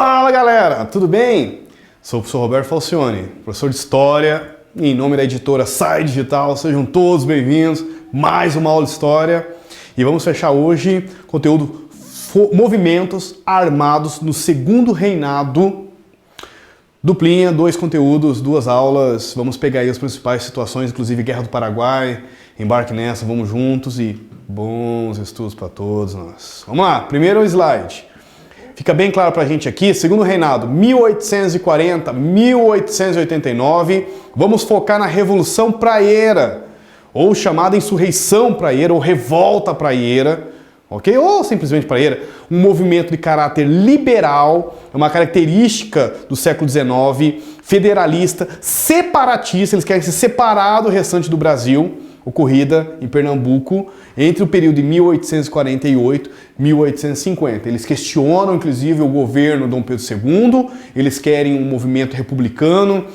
Fala galera, tudo bem? Sou o professor Roberto Falcione, professor de História, e em nome da editora Sai Digital, sejam todos bem-vindos, mais uma aula de História. E vamos fechar hoje conteúdo Movimentos Armados no Segundo Reinado. Duplinha, 2 conteúdos, 2 aulas, vamos pegar aí as principais situações, inclusive Guerra do Paraguai, embarque nessa, vamos juntos e bons estudos para todos nós. Vamos lá, primeiro slide. Fica bem claro pra gente aqui, Segundo Reinado, 1840, 1889, vamos focar na Revolução Praieira, ou chamada Insurreição Praieira, ou Revolta Praieira, ok? Ou simplesmente Praieira, um movimento de caráter liberal, uma característica do século XIX, federalista, separatista, eles querem se separar do restante do Brasil, ocorrida em Pernambuco entre o período de 1848 e 1850. Eles questionam, inclusive, o governo Dom Pedro II, eles querem um movimento republicano,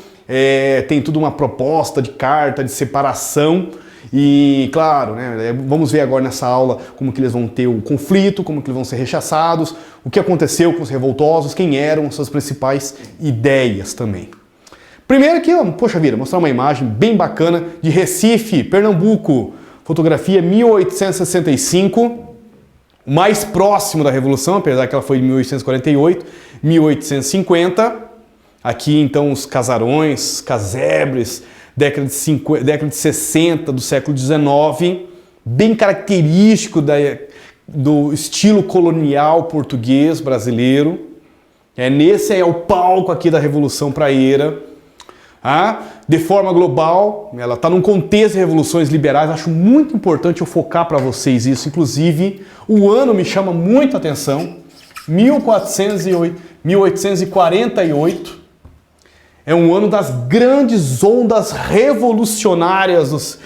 tem tudo uma proposta de carta de separação e, claro, né, vamos ver agora nessa aula como que eles vão ter o conflito, como que eles vão ser rechaçados, o que aconteceu com os revoltosos, quem eram suas principais ideias também. Primeiro aqui, poxa vida, mostrar uma imagem bem bacana de Recife, Pernambuco. Fotografia 1865, o mais próximo da Revolução, apesar que ela foi de 1848, 1850. Aqui então os casarões, casebres, década de 60 do século XIX, bem característico do estilo colonial português brasileiro. Nesse é o palco aqui da Revolução Praieira. De forma global, ela está num contexto de revoluções liberais, acho muito importante eu focar para vocês isso, inclusive o ano me chama muito a atenção, 1848, é um ano das grandes ondas revolucionárias,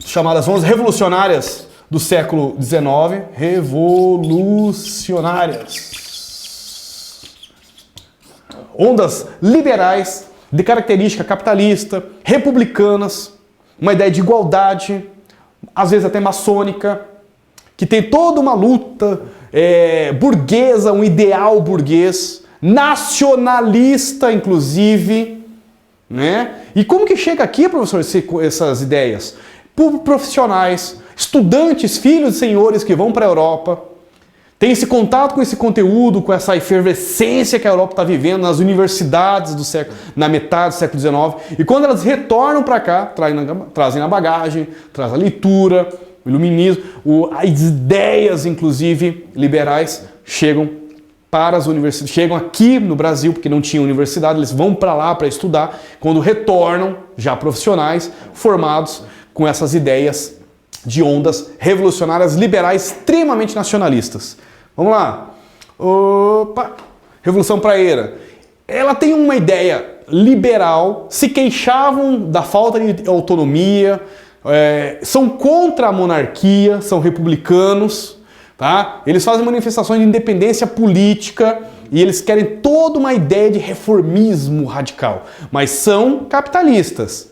chamadas ondas revolucionárias do século XIX, revolucionárias. Ondas liberais, de característica capitalista, republicanas, uma ideia de igualdade, às vezes até maçônica, que tem toda uma luta burguesa, um ideal burguês, nacionalista inclusive, né? E como que chega aqui, professor, essas ideias? Por profissionais, estudantes, filhos de senhores que vão para a Europa, tem esse contato com esse conteúdo, com essa efervescência que a Europa está vivendo nas universidades na metade do século XIX. E quando elas retornam para cá, trazem a bagagem, trazem a leitura, o iluminismo, as ideias, inclusive, liberais, chegam para as universidades, chegam aqui no Brasil, porque não tinha universidade, eles vão para lá para estudar. Quando retornam, já profissionais, formados com essas ideias de ondas revolucionárias liberais extremamente nacionalistas. Vamos lá. Opa! Revolução Praieira. Ela tem uma ideia liberal, se queixavam da falta de autonomia, são contra a monarquia, são republicanos, tá? Eles fazem manifestações de independência política e eles querem toda uma ideia de reformismo radical, mas são capitalistas.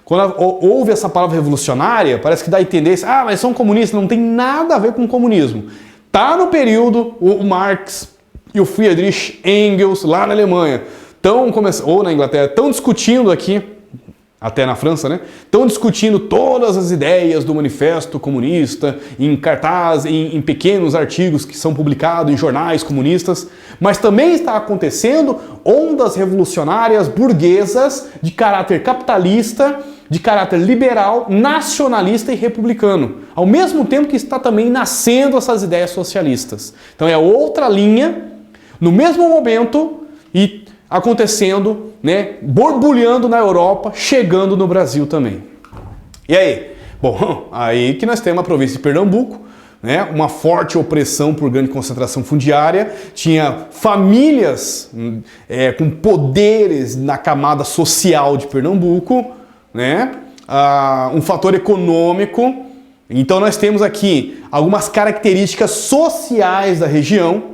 Quando ouve essa palavra revolucionária, parece que dá a entender, mas são comunistas, não tem nada a ver com comunismo. Tá no período o Marx e o Friedrich Engels lá na Alemanha, ou na Inglaterra, estão discutindo aqui, até na França, né? Estão discutindo todas as ideias do Manifesto Comunista em cartaz, em pequenos artigos que são publicados em jornais comunistas, mas também está acontecendo ondas revolucionárias burguesas de caráter capitalista, de caráter liberal, nacionalista e republicano, ao mesmo tempo que está também nascendo essas ideias socialistas. Então é outra linha, no mesmo momento e acontecendo, né, borbulhando na Europa, chegando no Brasil também. E aí? Bom, aí que nós temos a província de Pernambuco, né, uma forte opressão por grande concentração fundiária, tinha famílias com poderes na camada social de Pernambuco, né, um fator econômico. Então nós temos aqui algumas características sociais da região,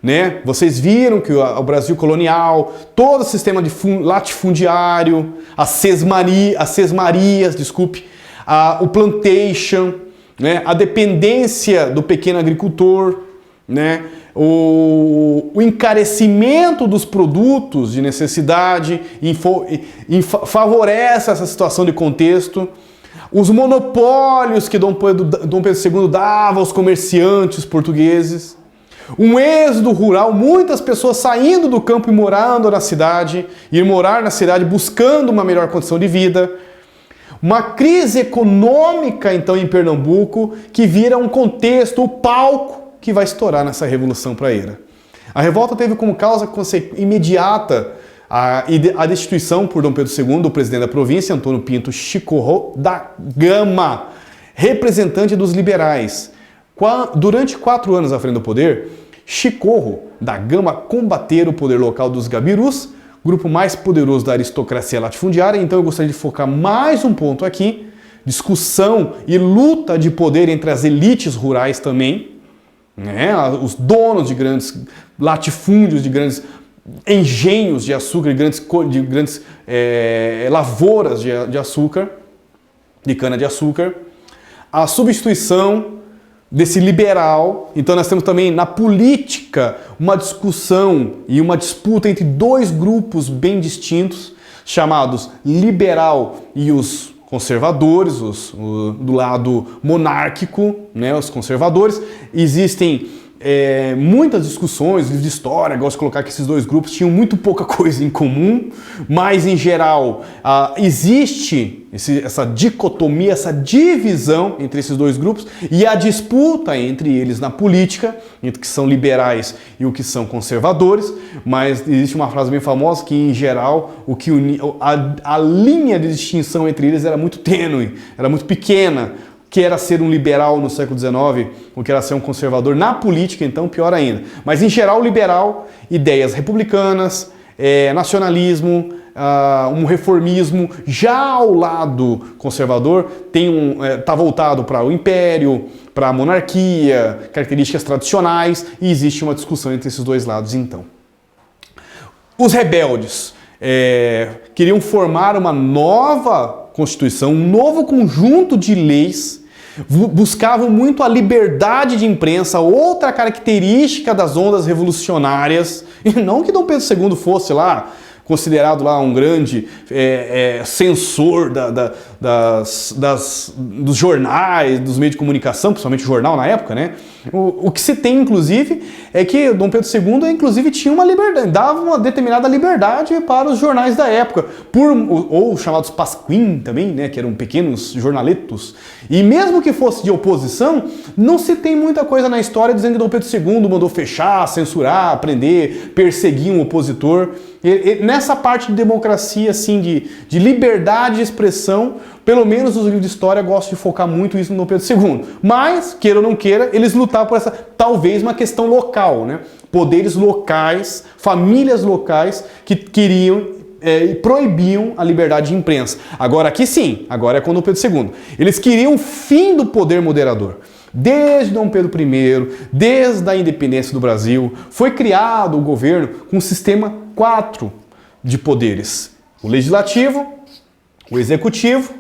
né? Vocês viram que o Brasil colonial, todo o sistema de latifundiário, as sesmarias, o plantation, né? A dependência do pequeno agricultor, né? o encarecimento dos produtos de necessidade favorece essa situação de contexto. Os monopólios que Dom Pedro II dava aos comerciantes portugueses. Um êxodo rural, muitas pessoas saindo do campo e morando na cidade, ir morar na cidade buscando uma melhor condição de vida. Uma crise econômica, então, em Pernambuco, que vira um contexto, o palco que vai estourar nessa Revolução Praeira. A revolta teve como causa imediata a destituição por Dom Pedro II do presidente da província, Antônio Pinto Chicorro da Gama, representante dos liberais. Durante 4 anos à frente do poder, Chicorro da Gama combateu o poder local dos Gabirus, grupo mais poderoso da aristocracia latifundiária. Então eu gostaria de focar mais um ponto aqui, discussão e luta de poder entre as elites rurais também, né? Os donos de grandes latifúndios, de grandes engenhos de açúcar, de grandes lavouras de açúcar, de cana-de-açúcar, a substituição desse liberal. Então nós temos também na política uma discussão e uma disputa entre 2 grupos bem distintos, chamados liberal e os conservadores, do lado monárquico, né, os conservadores. Existem muitas discussões, livros de história, gosto de colocar que esses 2 grupos tinham muito pouca coisa em comum, mas em geral existe essa dicotomia, essa divisão entre esses 2 grupos e a disputa entre eles na política, entre o que são liberais e o que são conservadores. Mas existe uma frase bem famosa que, em geral, a linha de distinção entre eles era muito tênue, era muito pequena. Que era ser um liberal no século XIX, o que era ser um conservador na política, então pior ainda. Mas em geral liberal, ideias republicanas, nacionalismo, um reformismo. Já ao lado conservador está voltado para o império, para a monarquia, características tradicionais, e existe uma discussão entre esses 2 lados então. Os rebeldes queriam formar uma nova Constituição, um novo conjunto de leis, buscavam muito a liberdade de imprensa, outra característica das ondas revolucionárias, e não que Dom Pedro II fosse lá considerado lá um grande censor dos jornais, dos meios de comunicação, principalmente o jornal na época, né? O que se tem, inclusive, é que Dom Pedro II, inclusive, tinha uma liberdade, dava uma determinada liberdade para os jornais da época, ou chamados pasquim também, né? Que eram pequenos jornaletos. E mesmo que fosse de oposição, não se tem muita coisa na história dizendo que Dom Pedro II mandou fechar, censurar, prender, perseguir um opositor. Nessa parte de democracia, assim, de liberdade de expressão, pelo menos os livros de história gostam de focar muito isso no Dom Pedro II. Mas, queira ou não queira, eles lutavam por essa, talvez, uma questão local, né? Poderes locais, famílias locais que queriam e proibiam a liberdade de imprensa. Agora aqui sim, agora é com Dom Pedro II. Eles queriam o fim do poder moderador. Desde Dom Pedro I, desde a independência do Brasil, foi criado o governo com um sistema 4 de poderes. O legislativo, o executivo,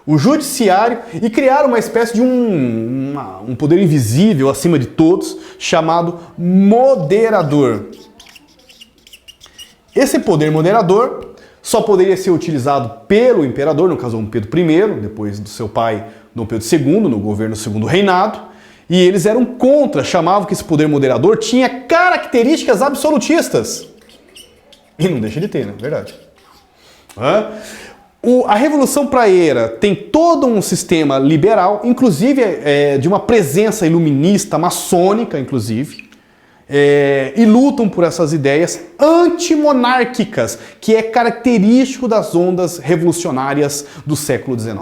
o judiciário, e criaram uma espécie de um poder invisível acima de todos, chamado moderador. Esse poder moderador só poderia ser utilizado pelo imperador, no caso Dom Pedro I, depois do seu pai Dom Pedro II, no governo do Segundo Reinado, e eles eram contra, chamavam que esse poder moderador tinha características absolutistas. E não deixa de ter, né? Verdade. A Revolução Praeira tem todo um sistema liberal, inclusive de uma presença iluminista, maçônica, inclusive, e lutam por essas ideias antimonárquicas, que é característico das ondas revolucionárias do século XIX.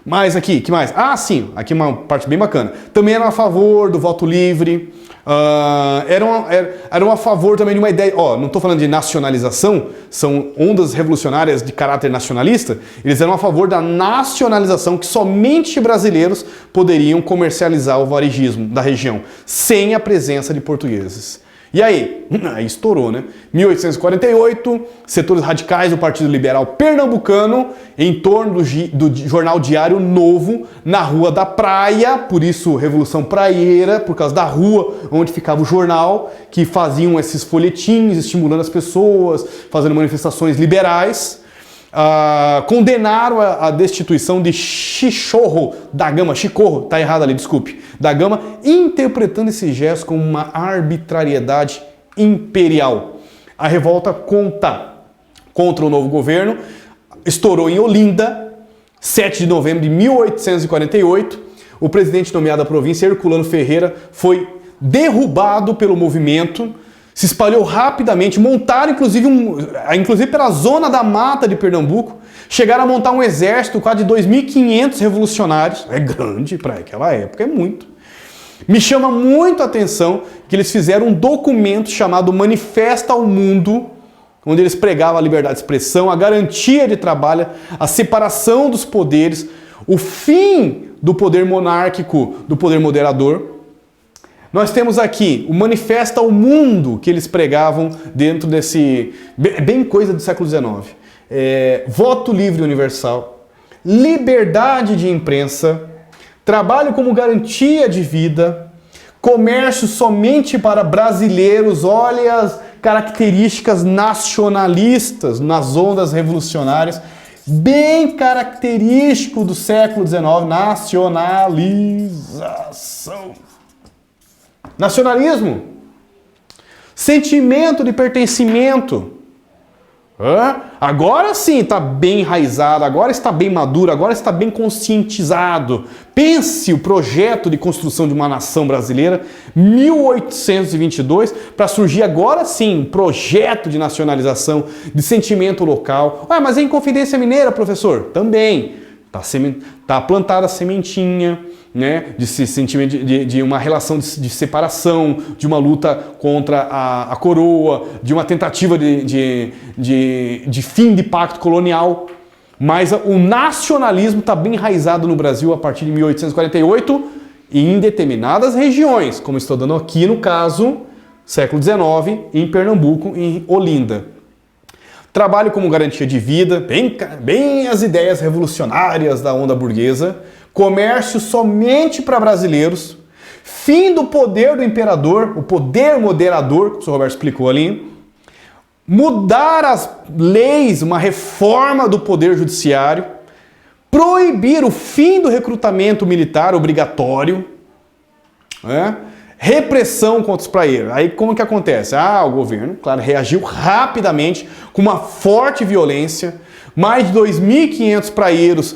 Mas aqui, que mais? Ah, sim, aqui uma parte bem bacana. Também eram a favor do voto livre, eram a favor também de uma ideia, não estou falando de nacionalização, são ondas revolucionárias de caráter nacionalista, eles eram a favor da nacionalização, que somente brasileiros poderiam comercializar o varejismo da região, sem a presença de portugueses. E aí? Aí estourou, né? 1848, setores radicais do Partido Liberal Pernambucano, em torno do jornal Diário Novo, na Rua da Praia, por isso Revolução Praieira, por causa da rua onde ficava o jornal, que faziam esses folhetins, estimulando as pessoas, fazendo manifestações liberais. Condenaram a destituição de Chicorro da Gama, tá errado ali, desculpe, da Gama, interpretando esse gesto como uma arbitrariedade imperial. A revolta contra o novo governo estourou em Olinda, 7 de novembro de 1848. O presidente nomeado da província, Herculano Ferreira, foi derrubado pelo movimento, se espalhou rapidamente, montaram inclusive pela zona da mata de Pernambuco, chegaram a montar um exército quase de 2.500 revolucionários. É grande para aquela época, é muito. Me chama muito a atenção que eles fizeram um documento chamado Manifesto ao Mundo, onde eles pregavam a liberdade de expressão, a garantia de trabalho, a separação dos poderes, o fim do poder monárquico do poder moderador. Nós temos aqui o Manifesto ao Mundo que eles pregavam dentro desse... bem coisa do século XIX. Voto livre universal, liberdade de imprensa, trabalho como garantia de vida, comércio somente para brasileiros, olha as características nacionalistas nas ondas revolucionárias, bem característico do século XIX, nacionalização. Nacionalismo, sentimento de pertencimento. Agora sim está bem enraizado, agora está bem maduro, agora está bem conscientizado. Pense o projeto de construção de uma nação brasileira, 1822, para surgir agora sim um projeto de nacionalização, de sentimento local. Mas é Inconfidência Mineira, professor? Também. Está plantada a sementinha, né, de sentimento de uma relação de separação, de uma luta contra a coroa, de uma tentativa de fim de pacto colonial. Mas o nacionalismo está bem enraizado no Brasil a partir de 1848 e em determinadas regiões, como estou dando aqui no caso, século XIX, em Pernambuco, em Olinda. Trabalho como garantia de vida, bem as ideias revolucionárias da onda burguesa, comércio somente para brasileiros, fim do poder do imperador, o poder moderador, que o professor Roberto explicou ali, mudar as leis, uma reforma do poder judiciário, proibir o fim do recrutamento militar obrigatório, repressão contra os praeiros. Aí como que acontece? O governo, claro, reagiu rapidamente com uma forte violência. Mais de 2.500 praeiros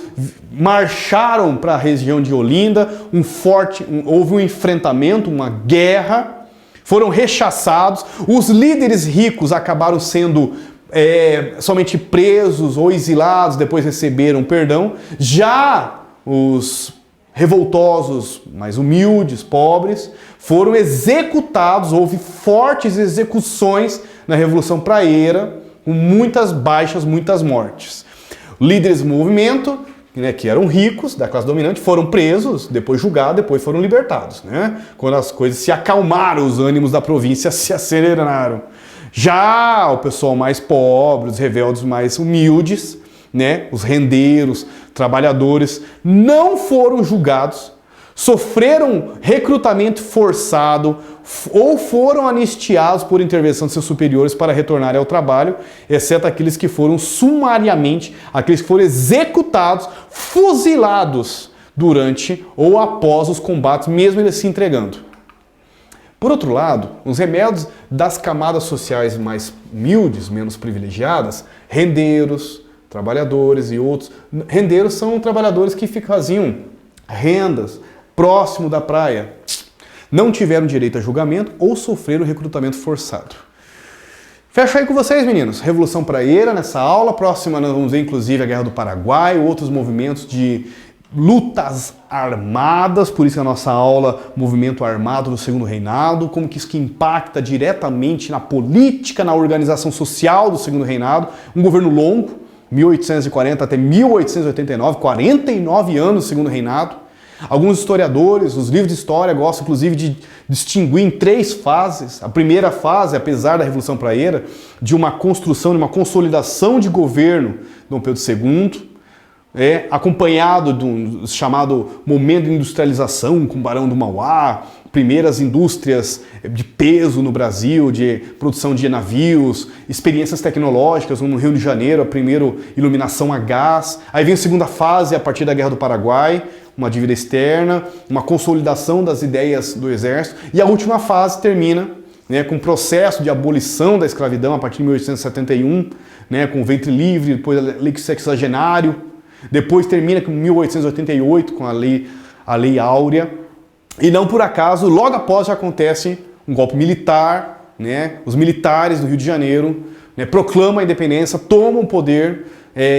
marcharam para a região de Olinda. Houve um enfrentamento, uma guerra. Foram rechaçados. Os líderes ricos acabaram sendo somente presos ou exilados, depois receberam perdão. Já os revoltosos, mais humildes, pobres, foram executados, houve fortes execuções na Revolução Praieira, com muitas baixas, muitas mortes. Líderes do movimento, que eram ricos, da classe dominante, foram presos, depois julgados, depois foram libertados. Quando as coisas se acalmaram, os ânimos da província se aceleraram. Já o pessoal mais pobre, os rebeldes mais humildes, os rendeiros, trabalhadores, não foram julgados, sofreram recrutamento forçado ou foram anistiados por intervenção de seus superiores para retornarem ao trabalho, exceto aqueles que foram sumariamente, aqueles que foram executados, fuzilados durante ou após os combates, mesmo eles se entregando. Por outro lado, os remédios das camadas sociais mais humildes, menos privilegiadas, rendeiros, trabalhadores e outros. Rendeiros são trabalhadores que faziam rendas próximo da praia. Não tiveram direito a julgamento ou sofreram recrutamento forçado. Fecho aí com vocês, meninos. Revolução Praieira nessa aula. Próxima nós vamos ver inclusive a Guerra do Paraguai, outros movimentos de lutas armadas, por isso a nossa aula, movimento armado do Segundo Reinado, como que isso que impacta diretamente na política, na organização social do Segundo Reinado, um governo longo, 1840 até 1889, 49 anos do Segundo Reinado. Alguns historiadores, os livros de história, gostam inclusive de distinguir em 3 fases. A primeira fase, apesar da Revolução Praieira, de uma construção, de uma consolidação de governo de Dom Pedro II, acompanhado de um chamado momento de industrialização com o Barão do Mauá, primeiras indústrias de peso no Brasil, de produção de navios, experiências tecnológicas no Rio de Janeiro, a primeira iluminação a gás. Aí vem a segunda fase, a partir da Guerra do Paraguai, uma dívida externa, uma consolidação das ideias do exército. E a última fase termina com o processo de abolição da escravidão a partir de 1871, com o ventre livre, depois a lei sexagenário. Depois termina com 1888, com a Lei Áurea. E não por acaso, logo após já acontece um golpe militar, os militares do Rio de Janeiro proclamam a independência, tomam o poder,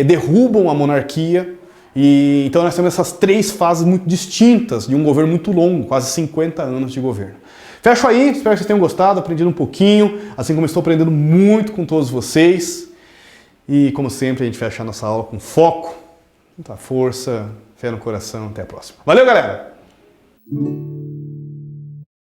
derrubam a monarquia. E então nós temos essas 3 fases muito distintas de um governo muito longo, quase 50 anos de governo. Fecho aí, espero que vocês tenham gostado, aprendido um pouquinho, assim como estou aprendendo muito com todos vocês. E como sempre, a gente fecha a nossa aula com foco, muita força, fé no coração. Até a próxima. Valeu, galera!